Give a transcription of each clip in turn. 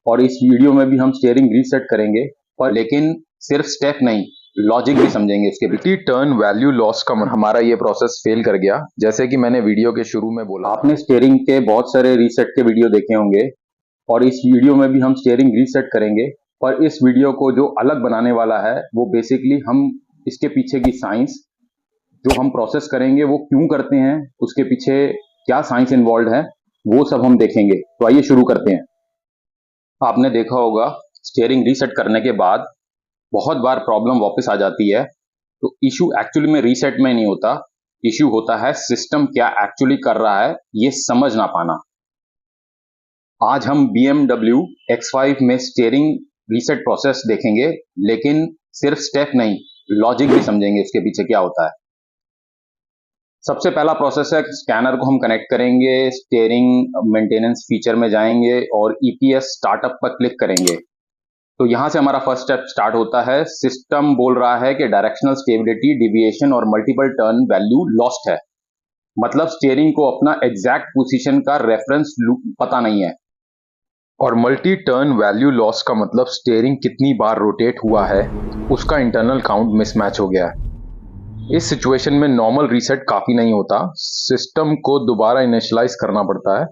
और इस वीडियो में भी हम स्टीयरिंग रीसेट करेंगे, पर लेकिन सिर्फ स्टेप नहीं, लॉजिक भी समझेंगे इसके पीछे। मल्टी टर्न वैल्यू लॉस का हमारा ये प्रोसेस फेल कर गया, जैसे कि मैंने वीडियो के शुरू में बोला था। आपने स्टीयरिंग के बहुत सारे रीसेट के वीडियो देखे होंगे, और इस वीडियो में भी हम स्टीयरिंग रीसेट करेंगे। पर इस वीडियो को जो अलग बनाने वाला है वो बेसिकली हम इसके पीछे की साइंस, जो हम प्रोसेस करेंगे वो क्यों करते हैं, उसके पीछे क्या साइंस इन्वॉल्व है, वो सब हम देखेंगे। तो आइए शुरू करते हैं। आपने देखा होगा स्टीयरिंग रीसेट करने के बाद बहुत बार प्रॉब्लम वापस आ जाती है। तो इशू एक्चुअली में रीसेट में नहीं होता, इशू होता है सिस्टम क्या एक्चुअली कर रहा है ये समझ ना पाना। आज हम BMW X5 में स्टीयरिंग रीसेट प्रोसेस देखेंगे, लेकिन सिर्फ स्टेप नहीं, लॉजिक भी समझेंगे इसके पीछे क्या होता है। सबसे पहला प्रोसेस है, स्कैनर को हम कनेक्ट करेंगे, स्टीयरिंग मेंटेनेंस फीचर में जाएंगे और EPS स्टार्टअप पर क्लिक करेंगे। तो यहां से हमारा फर्स्ट स्टेप स्टार्ट होता है। सिस्टम बोल रहा है कि डायरेक्शनल स्टेबिलिटी, डिविएशन और मल्टीपल टर्न वैल्यू लॉस्ट है। मतलब स्टीयरिंग को अपना एग्जैक्ट पोजीशन का रेफरेंस पता नहीं है। और मल्टी टर्न वैल्यू लॉस का मतलब स्टीयरिंग कितनी बार रोटेट हुआ है उसका इंटरनल काउंट मिसमैच हो गया है। इस सिचुएशन में नॉर्मल रीसेट काफी नहीं होता, सिस्टम को दोबारा इनिशियलाइज करना पड़ता है।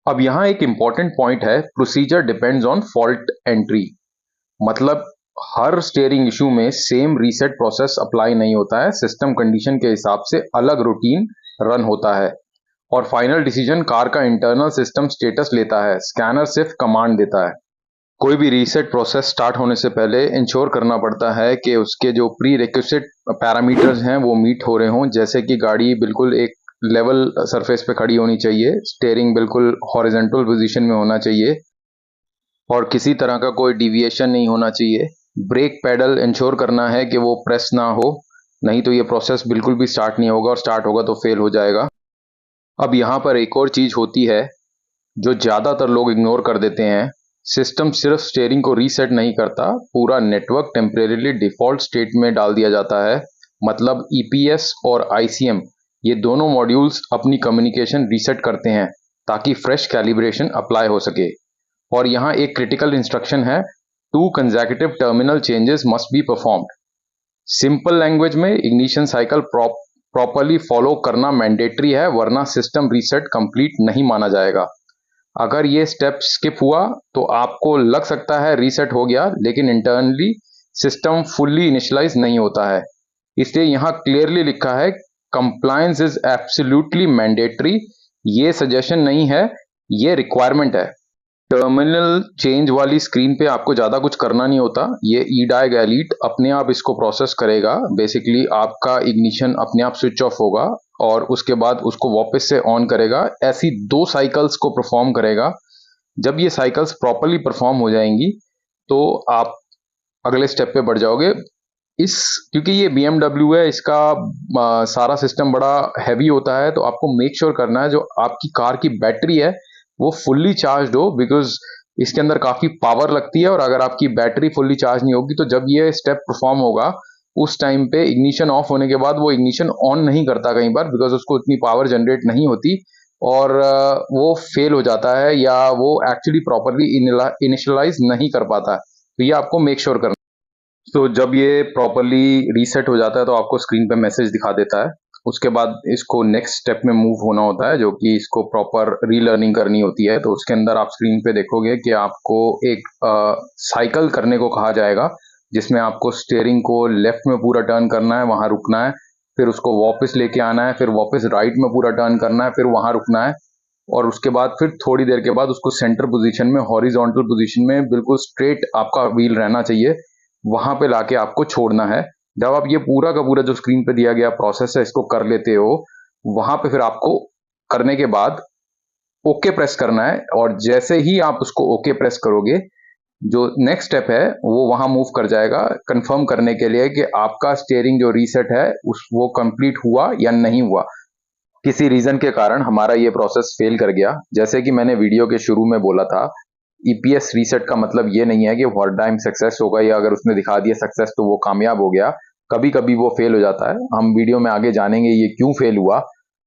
अब यहाँ एक इंपॉर्टेंट पॉइंट है, procedure depends on fault entry. मतलब हर स्टीयरिंग इशू में सेम रीसेट प्रोसेस अप्लाई नहीं होता है, सिस्टम कंडीशन के हिसाब से अलग रूटीन रन होता है और फाइनल डिसीजन कार का इंटरनल सिस्टम स्टेटस लेता है, स्कैनर सिर्फ कमांड देता है। कोई भी रीसेट प्रोसेस स्टार्ट होने से पहले इंश्योर करना पड़ता है कि उसके जो प्री रिक्विजिट पैरामीटर्स हैं वो मीट हो रहे हों, जैसे कि गाड़ी बिल्कुल एक लेवल सरफेस पे खड़ी होनी चाहिए, स्टीयरिंग बिल्कुल हॉरिजॉन्टल पोजीशन में होना चाहिए और किसी तरह का कोई डिविएशन नहीं होना चाहिए। ब्रेक पेडल इंश्योर करना है कि वो प्रेस ना हो, नहीं तो ये प्रोसेस बिल्कुल भी स्टार्ट नहीं होगा और स्टार्ट होगा तो फेल हो जाएगा। अब यहाँ पर एक और चीज होती है जो ज्यादातर लोग इग्नोर कर देते हैं। सिस्टम सिर्फ स्टीयरिंग को रीसेट नहीं करता, पूरा नेटवर्क टेम्परेरीली डिफॉल्ट स्टेट में डाल दिया जाता है। मतलब EPS और ICM ये दोनों मॉड्यूल्स अपनी कम्युनिकेशन रीसेट करते हैं ताकि फ्रेश कैलिब्रेशन अप्लाई हो सके। और यहाँ एक क्रिटिकल इंस्ट्रक्शन है, 2 consecutive terminal changes must be performed. Simple language में इग्निशन साइकिल प्रॉपरली फॉलो करना मैंडेटरी है, वरना सिस्टम रीसेट कंप्लीट नहीं माना जाएगा। अगर ये स्टेप स्किप हुआ तो आपको लग सकता है रीसेट हो गया, लेकिन इंटरनली सिस्टम फुल्ली इनिशियलाइज नहीं होता है। इसलिए यहाँ क्लियरली लिखा है, कंप्लायंस इज एब्सोल्युटली मैंडेटरी। ये सजेशन नहीं है, ये रिक्वायरमेंट है। टर्मिनल चेंज वाली स्क्रीन पे आपको ज़्यादा कुछ करना नहीं होता, ये eDiag Elite अपने आप इसको प्रोसेस करेगा। बेसिकली आपका इग्निशन अपने आप स्विच ऑफ होगा और उसके बाद उसको वापस से ऑन करेगा, ऐसी 2 साइकिल्स को परफॉर्म करेगा। जब ये साइकिल्स प्रॉपरली परफॉर्म हो जाएंगी तो आप अगले स्टेप पे बढ़ जाओगे। इस क्योंकि ये BMW है, इसका सारा सिस्टम बड़ा हैवी होता है, तो आपको मेक श्योर करना है जो आपकी कार की बैटरी है वो फुल्ली चार्ज हो, बिकॉज इसके अंदर काफी पावर लगती है और अगर आपकी बैटरी फुल्ली चार्ज नहीं होगी तो जब ये स्टेप परफॉर्म होगा उस टाइम पे इग्निशन ऑफ होने के बाद वो इग्निशन ऑन नहीं करता कई बार, बिकॉज उसको इतनी पावर जनरेट नहीं होती और वो फेल हो जाता है या वो एक्चुअली प्रॉपरली इनिशियलाइज नहीं कर पाता। तो ये आपको मेक श्योर करना। तो जब ये प्रॉपरली रीसेट हो जाता है तो आपको स्क्रीन पे मैसेज दिखा देता है। उसके बाद इसको नेक्स्ट स्टेप में मूव होना होता है, जो कि इसको प्रॉपर रीलर्निंग करनी होती है। तो उसके अंदर आप स्क्रीन पे देखोगे कि आपको एक साइकिल करने को कहा जाएगा, जिसमें आपको स्टीयरिंग को लेफ्ट में पूरा टर्न करना है, वहां रुकना है, फिर उसको वापस लेके आना है, फिर वापस राइट में पूरा टर्न करना है, फिर वहां रुकना है और उसके बाद फिर थोड़ी देर के बाद उसको सेंटर पोजीशन में, हॉरिजॉन्टल पोजीशन में बिल्कुल स्ट्रेट आपका व्हील रहना चाहिए, वहां पे लाके आपको छोड़ना है। जब आप ये पूरा का पूरा जो स्क्रीन पे दिया गया प्रोसेस है इसको कर लेते हो, वहां पे फिर आपको करने के बाद ओके प्रेस करना है और जैसे ही आप उसको ओके प्रेस करोगे, जो नेक्स्ट स्टेप है वो वहां मूव कर जाएगा कंफर्म करने के लिए कि आपका स्टीयरिंग जो रीसेट है उस वो कंप्लीट हुआ या नहीं हुआ। किसी रीजन के कारण हमारा ये प्रोसेस फेल कर गया, जैसे कि मैंने वीडियो के शुरू में बोला था, EPS रीसेट का मतलब ये नहीं है कि हर टाइम सक्सेस होगा या अगर उसने दिखा दिया सक्सेस तो वो कामयाब हो गया। कभी कभी वो फेल हो जाता है। हम वीडियो में आगे जानेंगे ये क्यों फेल हुआ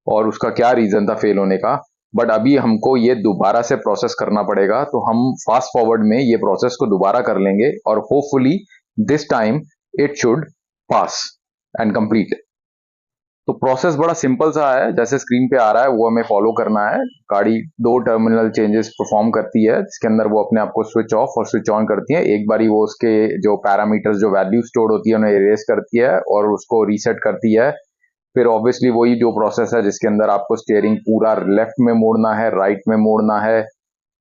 और उसका क्या रीजन था फेल होने का। बट अभी हमको ये दोबारा से प्रोसेस करना पड़ेगा, तो हम फास्ट फॉरवर्ड में ये प्रोसेस को दोबारा कर लेंगे और hopefully this time it should pass and complete. तो प्रोसेस बड़ा सिंपल सा है, जैसे स्क्रीन पे आ रहा है वो हमें फॉलो करना है। गाड़ी दो टर्मिनल चेंजेस परफॉर्म करती है, जिसके अंदर वो अपने आप को स्विच ऑफ और स्विच ऑन करती है। एक बारी वो उसके जो पैरामीटर्स, जो वैल्यू स्टोर्ड होती है, उन्हें इरेज करती है और उसको रीसेट करती है। फिर ऑब्वियसली वही जो प्रोसेस है जिसके अंदर आपको स्टीयरिंग पूरा लेफ्ट में मोड़ना है, राइट में मोड़ना है,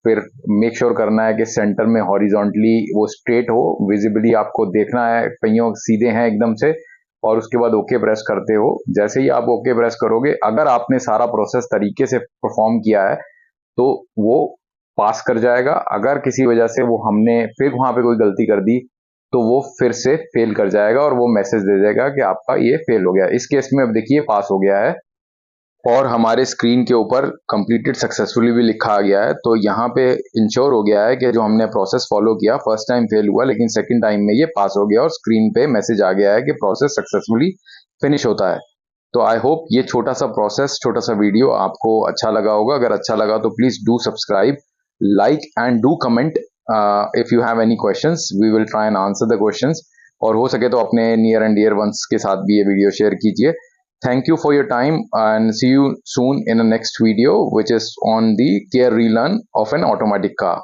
फिर मेक श्योर करना है कि सेंटर में हॉरिजॉन्टली वो स्ट्रेट हो, विजिबली आपको देखना है पहियों सीधे हैं एकदम से, और उसके बाद ओके प्रेस करते हो। जैसे ही आप ओके प्रेस करोगे, अगर आपने सारा प्रोसेस तरीके से परफॉर्म किया है तो वो पास कर जाएगा। अगर किसी वजह से वो हमने फिर वहां पे कोई गलती कर दी तो वो फिर से फेल कर जाएगा और वो मैसेज दे देगा कि आपका ये फेल हो गया। इस केस में अब देखिए पास हो गया है और हमारे स्क्रीन के ऊपर कंप्लीटेड सक्सेसफुली भी लिखा गया है। तो यहाँ पे इंश्योर हो गया है कि जो हमने प्रोसेस फॉलो किया, फर्स्ट टाइम फेल हुआ लेकिन सेकंड टाइम में ये पास हो गया और स्क्रीन पे मैसेज आ गया है कि प्रोसेस सक्सेसफुली फिनिश होता है। तो आई होप ये छोटा सा प्रोसेस, छोटा सा वीडियो आपको अच्छा लगा होगा। अगर अच्छा लगा तो please do subscribe, like and do comment. If you have any questions we will try and answer the questions, और हो सके तो अपने नियर एंड डियर वंस के साथ भी ये वीडियो शेयर कीजिए। Thank you for your time and see you soon in the next video, which is on the care relearn of an automatic car.